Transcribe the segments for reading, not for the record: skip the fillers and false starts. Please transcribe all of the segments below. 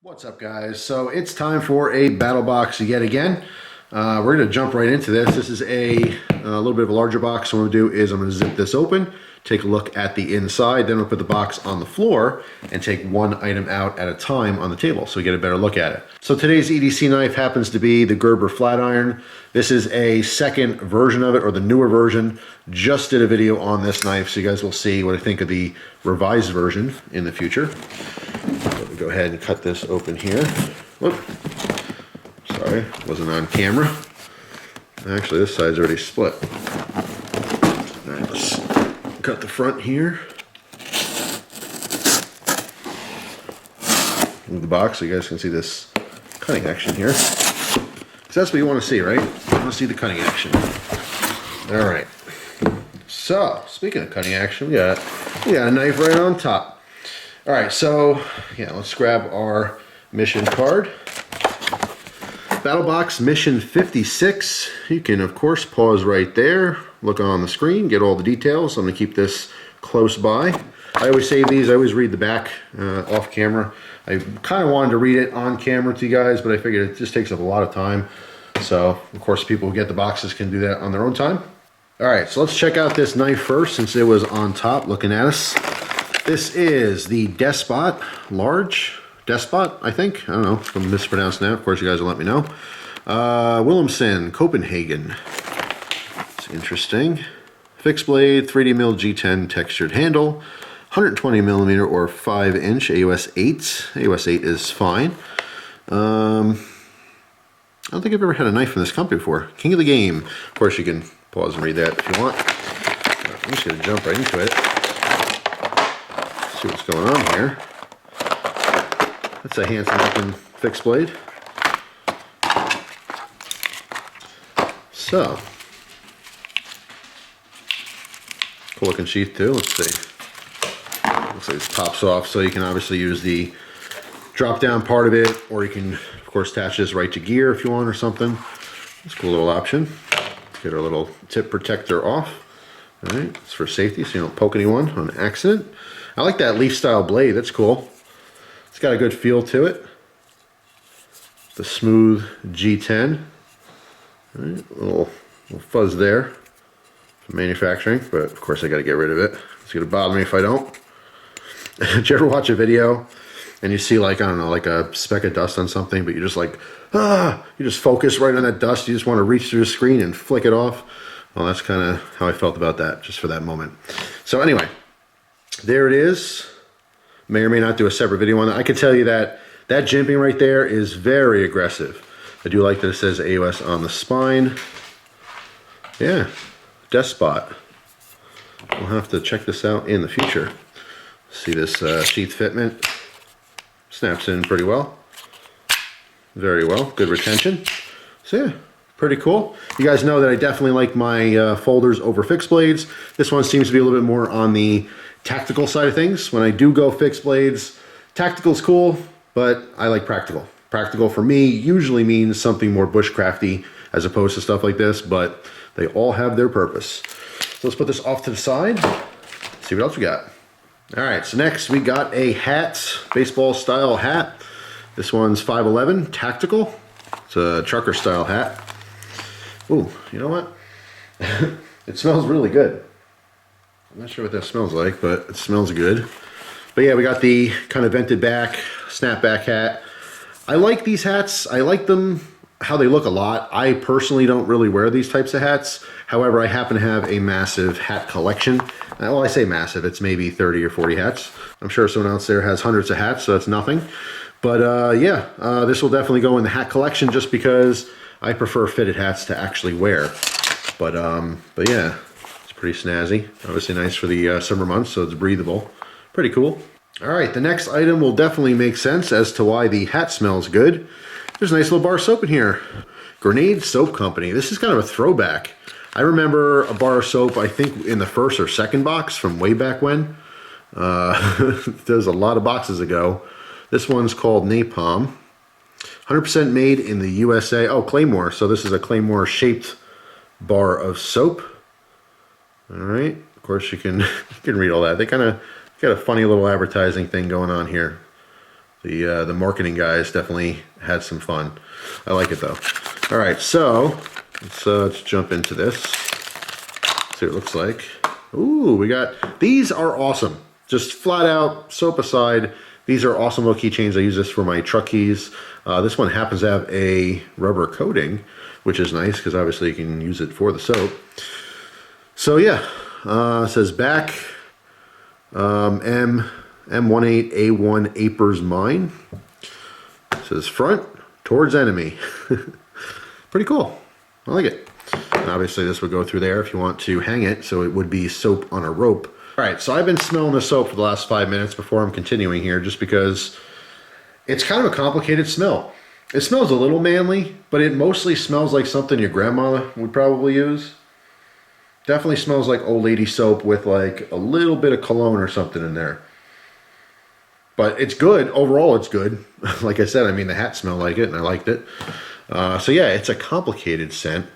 What's up, guys? So it's time for a battle box yet again. We're going to jump right into this. This is a little bit of a larger box. So what I'm going to do is I'm going to zip this open, take a look at the inside, then we'll put the box on the floor and take one item out at a time on the table so we get a better look at it. So today's EDC knife happens to be the Gerber flat iron. This is a second version of it, or the newer version. Just did a video on this knife, so you guys will see what I think of the revised version in the future. Go ahead and cut this open here. Whoop. Sorry, wasn't on camera. Actually, this side's already split. All right, let's cut the front here. Move the box so you guys can see this cutting action here. Because that's what you want to see, right? You want to see the cutting action. All right. So, speaking of cutting action, we got a knife right on top. All right, so yeah, let's grab our mission card. BATTLBOX Mission 56. You can, of course, pause right there, look on the screen, get all the details. I'm gonna keep this close by. I always save these, I always read the back off camera. I kind of wanted to read it on camera to you guys, but I figured it just takes up a lot of time. So, of course, people who get the boxes can do that on their own time. All right, so let's check out this knife first since it was on top looking at us. This is the Despot, large Despot, I think. I don't know if I'm mispronouncing that. Of course, you guys will let me know. Wilhelmsen, Copenhagen. It's interesting. Fixed blade, 3D mill G10 textured handle, 120 millimeter or 5 inch AUS 8. AUS 8 is fine. I don't think I've ever had a knife from this company before. King of the Game. Of course, you can pause and read that if you want. I'm just going to jump right into it. See what's going on here. That's a handsome looking fixed blade. So, cool looking sheath too. Let's see. Looks like this pops off, so you can obviously use the drop down part of it, or you can, of course, attach this right to gear if you want or something. It's a cool little option. Get our little tip protector off. All right, it's for safety, so you don't poke anyone on accident. I like that leaf style blade, that's cool. It's got a good feel to it. The smooth G10. All right, little fuzz there from manufacturing, but of course I gotta get rid of it. It's gonna bother me if I don't. Did you ever watch a video and you see, like, I don't know, like a speck of dust on something, but you're just like, you just focus right on that dust, you just wanna reach through the screen and flick it off? Well, that's kind of how I felt about that, just for that moment. So anyway, there it is. May or may not do a separate video on that. I can tell you that that jimping right there is very aggressive. I do like that it says AUS on the spine. Yeah, Despot. We'll have to check this out in the future. See this sheath fitment. Snaps in pretty well. Very well, good retention. So yeah, pretty cool. You guys know that I definitely like my folders over fixed blades. This one seems to be a little bit more on the tactical side of things. When I do go fixed blades, tactical's cool, but I like practical. Practical for me usually means something more bushcrafty as opposed to stuff like this, but they all have their purpose. So let's put this off to the side, see what else we got. All right, so next we got a hat, baseball style hat. This one's 511 tactical. It's a trucker style hat. Ooh, you know what? It smells really good. I'm not sure what that smells like, but it smells good. But yeah, we got the kind of vented back, snapback hat. I like these hats. I like them, how they look a lot. I personally don't really wear these types of hats. However, I happen to have a massive hat collection. Well, I say massive, it's maybe 30 or 40 hats. I'm sure someone else there has hundreds of hats, so that's nothing. But yeah, this will definitely go in the hat collection just because I prefer fitted hats to actually wear. But yeah. Pretty snazzy. Obviously nice for the summer months, so it's breathable. Pretty cool. All right, the next item will definitely make sense as to why the hat smells good. There's a nice little bar of soap in here. Grenade Soap Company. This is kind of a throwback. I remember a bar of soap, I think in the first or second box from way back when. There's a lot of boxes ago. This one's called Napalm. 100% made in the USA. Oh, Claymore. So this is a Claymore shaped bar of soap. All right, of course you can read all that. They kind of got a funny little advertising thing going on here. The marketing guys definitely had some fun. I like it though. All right, so let's jump into this. See what it looks like. Ooh, we got, these are awesome. Just flat out, soap aside, these are awesome little keychains. I use this for my truck keys. This one happens to have a rubber coating, which is nice because obviously you can use it for the soap. So yeah, it says back, M18A1 Apers Mine. It says front, towards enemy. Pretty cool. I like it. And obviously this would go through there if you want to hang it, so it would be soap on a rope. All right, so I've been smelling the soap for the last 5 minutes before I'm continuing here, just because it's kind of a complicated smell. It smells a little manly, but it mostly smells like something your grandma would probably use. Definitely smells like old lady soap with like a little bit of cologne or something in there. But it's good. Overall, it's good. Like I said, I mean, the hat smelled like it and I liked it. So yeah, it's a complicated scent.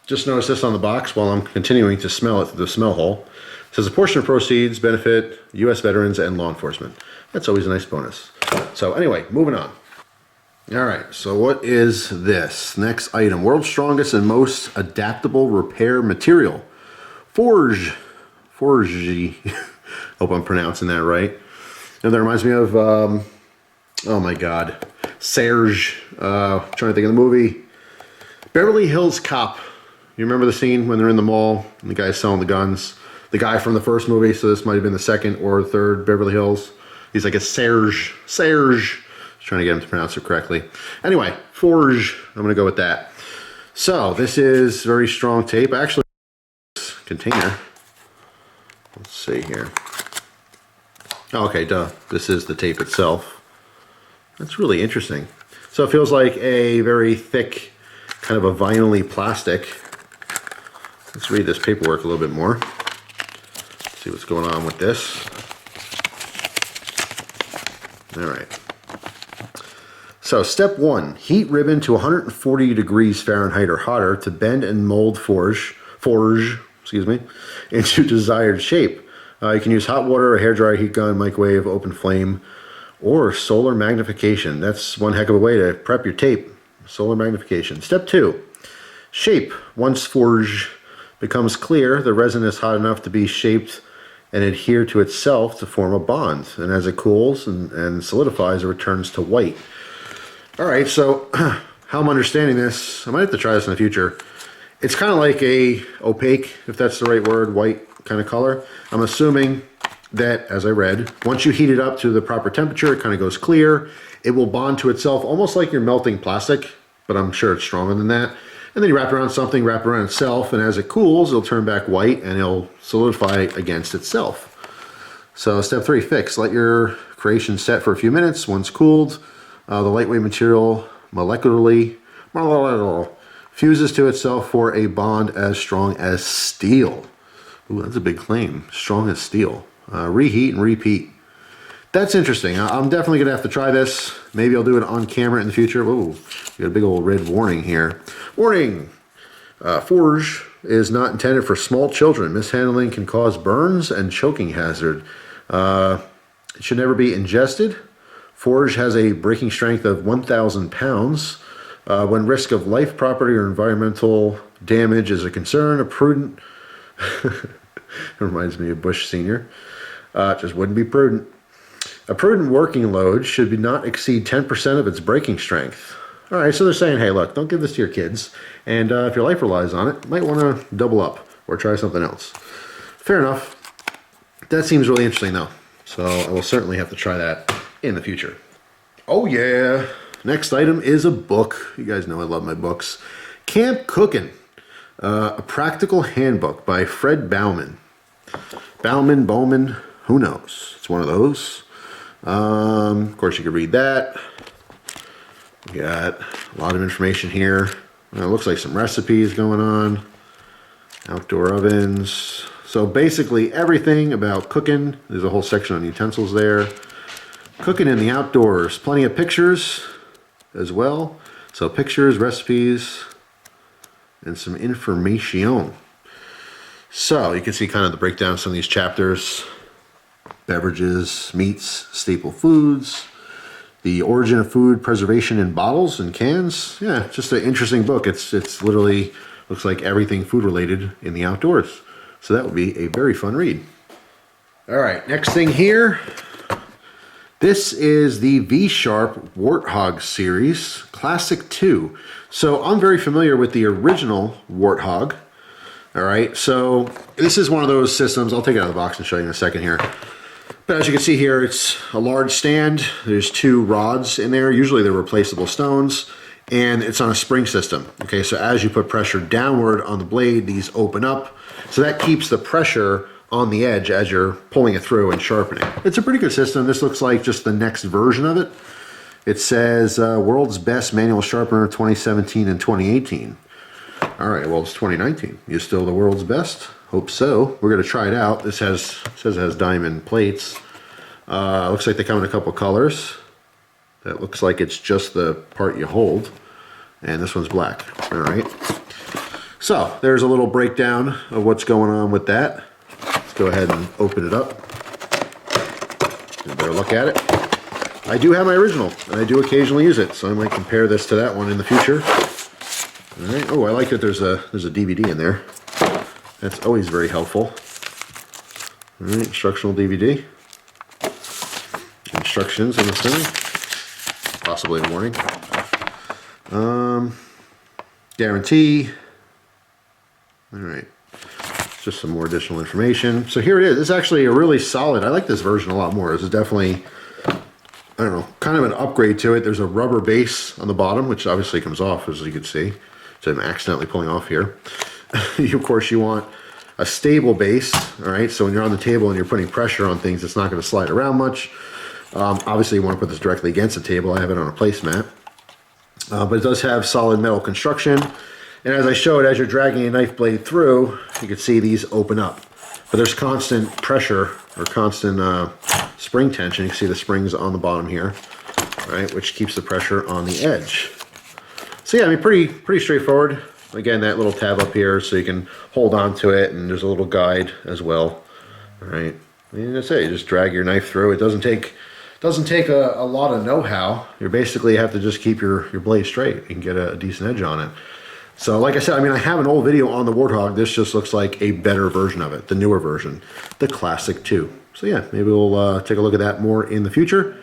Just noticed this on the box while I'm continuing to smell it through the smell hole. It says a portion of proceeds benefit U.S. veterans and law enforcement. That's always a nice bonus. So anyway, moving on. All right, so what is this? Next item, world's strongest and most adaptable repair material. Forge. Hope I'm pronouncing that right. And that reminds me of, oh my God, Serge. Trying to think of the movie. Beverly Hills Cop. You remember the scene when they're in the mall and the guy's selling the guns? The guy from the first movie, so this might have been the second or third Beverly Hills. He's like a Serge. Just trying to get him to pronounce it correctly. Anyway, Forge. I'm going to go with that. So this is very strong tape. Actually, this container. Let's see here. Oh, okay, duh. This is the tape itself. That's really interesting. So it feels like a very thick, kind of a vinyl-y plastic. Let's read this paperwork a little bit more. See what's going on with this. All right. So step 1, heat ribbon to 140 degrees Fahrenheit or hotter to bend and mold forge, into desired shape. You can use hot water, a hairdryer, heat gun, microwave, open flame, or solar magnification. That's one heck of a way to prep your tape. Solar magnification. Step 2, shape. Once forge becomes clear, the resin is hot enough to be shaped and adhere to itself to form a bond. And as it cools and solidifies, it returns to white. All right, so how I'm understanding this, I might have to try this in the future. It's kind of like a opaque, if that's the right word, white kind of color. I'm assuming that, as I read, once you heat it up to the proper temperature, it kind of goes clear. It will bond to itself almost like you're melting plastic, but I'm sure it's stronger than that. And then you wrap around something, wrap around itself, and as it cools, it'll turn back white and it'll solidify against itself. So step 3, fix. Let your creation set for a few minutes. Once cooled, the lightweight material molecularly fuses to itself for a bond as strong as steel. Ooh, that's a big claim. Strong as steel. Reheat and repeat. That's interesting. I'm definitely going to have to try this. Maybe I'll do it on camera in the future. Ooh, got a big old red warning here. Warning! Forge is not intended for small children. Mishandling can cause burns and choking hazard. It should never be ingested. Forge has a breaking strength of 1,000 pounds. When risk of life, property, or environmental damage is a concern, a prudent... It reminds me of Bush Sr. Just wouldn't be prudent. A prudent working load should not exceed 10% of its breaking strength. All right, so they're saying, hey, look, don't give this to your kids. And if your life relies on it, you might want to double up or try something else. Fair enough. That seems really interesting, though. So I will certainly have to try that in the future. Oh, yeah. Next item is a book. You guys know I love my books. Camp Cooking. A Practical Handbook by Fred Bauman. Bowman, who knows? It's one of those. Of course, you could read that. We got a lot of information here. It looks like some recipes going on. Outdoor ovens. So basically everything about cooking. There's a whole section on utensils there. Cooking in the outdoors. Plenty of pictures as well. So pictures, recipes, and some information. So you can see kind of the breakdown of some of these chapters. Beverages, meats, staple foods. The Origin of Food Preservation in Bottles and Cans. Yeah, just an interesting book. It's literally looks like everything food related in the outdoors. So that would be a very fun read. All right, next thing here. This is the V-Sharp Warthog series, Classic 2. So I'm very familiar with the original Warthog. All right, so this is one of those systems. I'll take it out of the box and show you in a second here. But as you can see here, it's a large stand. There's 2 rods in there. Usually they're replaceable stones, and it's on a spring system. Okay, so as you put pressure downward on the blade, these open up. So that keeps the pressure on the edge as you're pulling it through and sharpening. It's a pretty good system. This looks like just the next version of it. It says World's Best Manual Sharpener 2017 and 2018. All right, well, it's 2019. You still the world's best? Hope so. We're gonna try it out. This says it has diamond plates. Looks like they come in a couple colors. That looks like it's just the part you hold. And this one's black, all right. So there's a little breakdown of what's going on with that. Let's go ahead and open it up. Get a better look at it. I do have my original, and I do occasionally use it, so I might compare this to that one in the future. All right. Oh, I like that there's a DVD in there. That's always very helpful. All right, instructional DVD. Instructions, I'm assuming. Possibly a warning. Guarantee. All right. Just some more additional information. So here it is. It's actually a really solid, I like this version a lot more. This is definitely, I don't know, kind of an upgrade to it. There's a rubber base on the bottom, which obviously comes off, as you can see. So I'm accidentally pulling off here. Of course, you want a stable base, all right? So when you're on the table and you're putting pressure on things, it's not gonna slide around much. Obviously, you wanna put this directly against the table. I have it on a placemat. But it does have solid metal construction. And as I showed, as you're dragging a knife blade through, you can see these open up. But there's constant pressure or constant spring tension. You can see the springs on the bottom here, right, which keeps the pressure on the edge. So yeah, I mean, pretty straightforward. Again, that little tab up here so you can hold on to it, and there's a little guide as well. All right, and that's it. You just drag your knife through. It doesn't take a lot of know-how. You basically have to just keep your blade straight. You can get a decent edge on it. So like I said, I mean, I have an old video on the Warthog. This just looks like a better version of it, the newer version, the Classic 2. So yeah, maybe we'll take a look at that more in the future.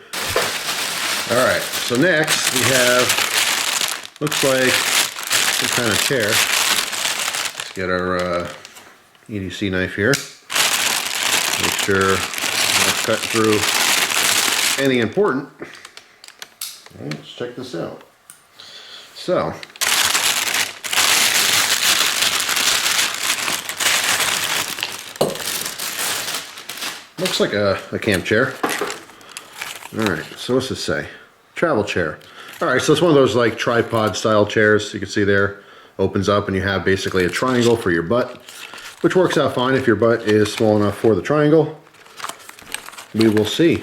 All right, so next we have, looks like some kind of chair. Let's get our EDC knife here. Make sure we're not cutting through anything important. All right, let's check this out. So, looks like a camp chair. All right, so what's this say? Travel chair. All right, so it's one of those like tripod style chairs. You can see there, opens up and you have basically a triangle for your butt, which works out fine if your butt is small enough for the triangle. We will see.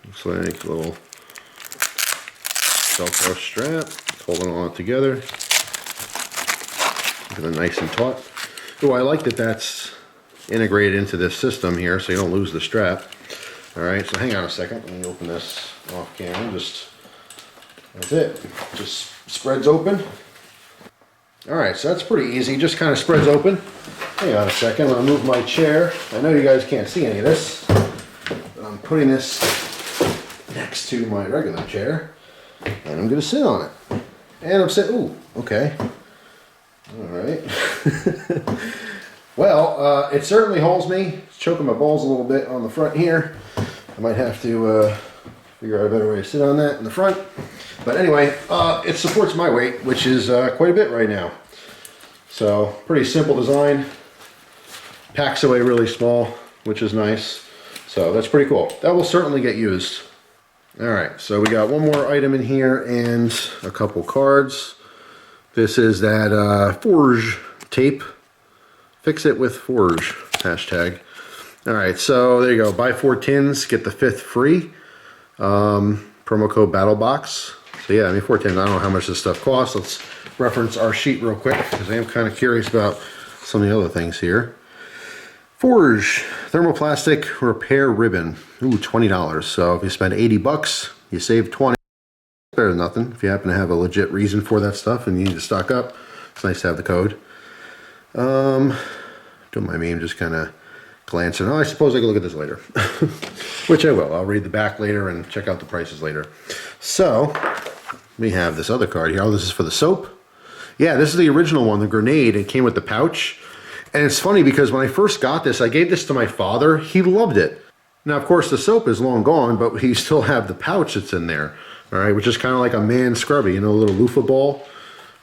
Looks like a little Velcro strap, holding all together. Look at it, nice and taut. Oh, I like that that's integrated into this system here so you don't lose the strap. All right, so hang on a second. Let me open this off camera. That's it. Just spreads open. All right, so that's pretty easy. Just kind of spreads open. Hang on a second. I'm gonna move my chair. I know you guys can't see any of this, but I'm putting this next to my regular chair, and I'm gonna sit on it. And I'm sitting. Ooh, okay. All right. Well, it certainly holds me. It's choking my balls a little bit on the front here. I might have to figure out a better way to sit on that in the front. But anyway, it supports my weight, which is quite a bit right now. So, pretty simple design. Packs away really small, which is nice. So, that's pretty cool. That will certainly get used. Alright, so we got one more item in here and a couple cards. This is that Forge tape. Fix it with Forge hashtag. All right, so there you go. Buy 4 tins, get the 5th free. Promo code BATTLBOX. So yeah, I mean 4 tins. I don't know how much this stuff costs. Let's reference our sheet real quick because I am kind of curious about some of the other things here. Forge thermoplastic repair ribbon. Ooh, $20. So if you spend 80 bucks, You save 20. Better than nothing. If you happen to have a legit reason for that stuff and you need to stock up, it's nice to have the code. Don't mind me, I'm just kind of glancing. Oh, I suppose I can look at this later. Which I will. I'll read the back later and check out the prices later. So, we have this other card here. Oh, this is for the soap. Yeah, this is the original one, the grenade. It came with the pouch. And it's funny because when I first got this, I gave this to my father. He loved it. Now, of course, the soap is long gone, but he still have the pouch that's in there. All right, which is kind of like a man scrubby, you know, a little loofah ball.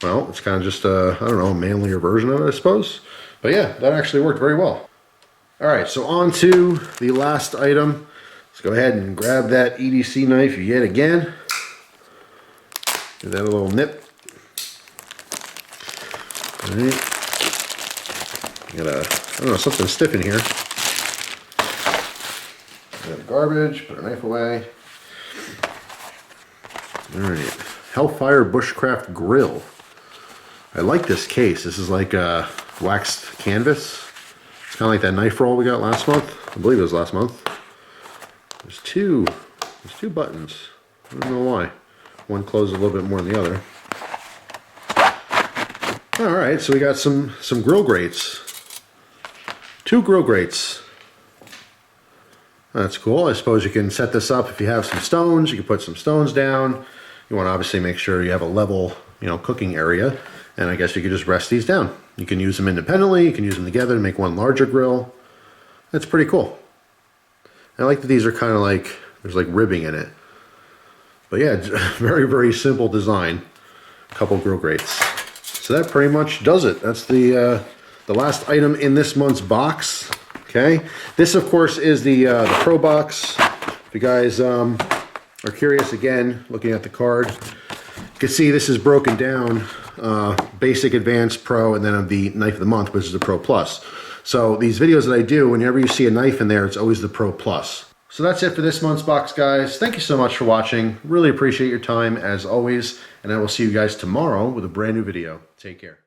Well, it's kind of just a, I don't know, a manlier version of it, I suppose. But yeah, that actually worked very well. All right, so on to the last item. Let's go ahead and grab that EDC knife yet again. Give that a little nip. All right. Got a, I don't know, something stiff in here. Got garbage, put our knife away. All right, Hellfire Bushcraft Grill. I like this case. This is like a waxed canvas. It's kind of like that knife roll we got last month. I believe it was last month. There's two buttons. I don't know why. One closes a little bit more than the other. All right, so we got some grill grates. 2 grill grates. That's cool. I suppose you can set this up if you have some stones. You can put some stones down. You want to obviously make sure you have a level, you know, cooking area. And I guess you could just rest these down. You can use them independently. You can use them together to make one larger grill. That's pretty cool. I like that these are kind of like, there's like ribbing in it. But yeah, very, very simple design. A couple grill grates. So that pretty much does it. That's the last item in this month's box. Okay. This, of course, is the Pro box. If you guys are curious, again, looking at the card, you can see this is broken down. Basic, Advanced, Pro, and then the Knife of the Month, which is the Pro Plus. So these videos that I do, whenever you see a knife in there, it's always the Pro Plus. So that's it for this month's box, guys. Thank you so much for watching. Really appreciate your time, as always, and I will see you guys tomorrow with a brand new video. Take care.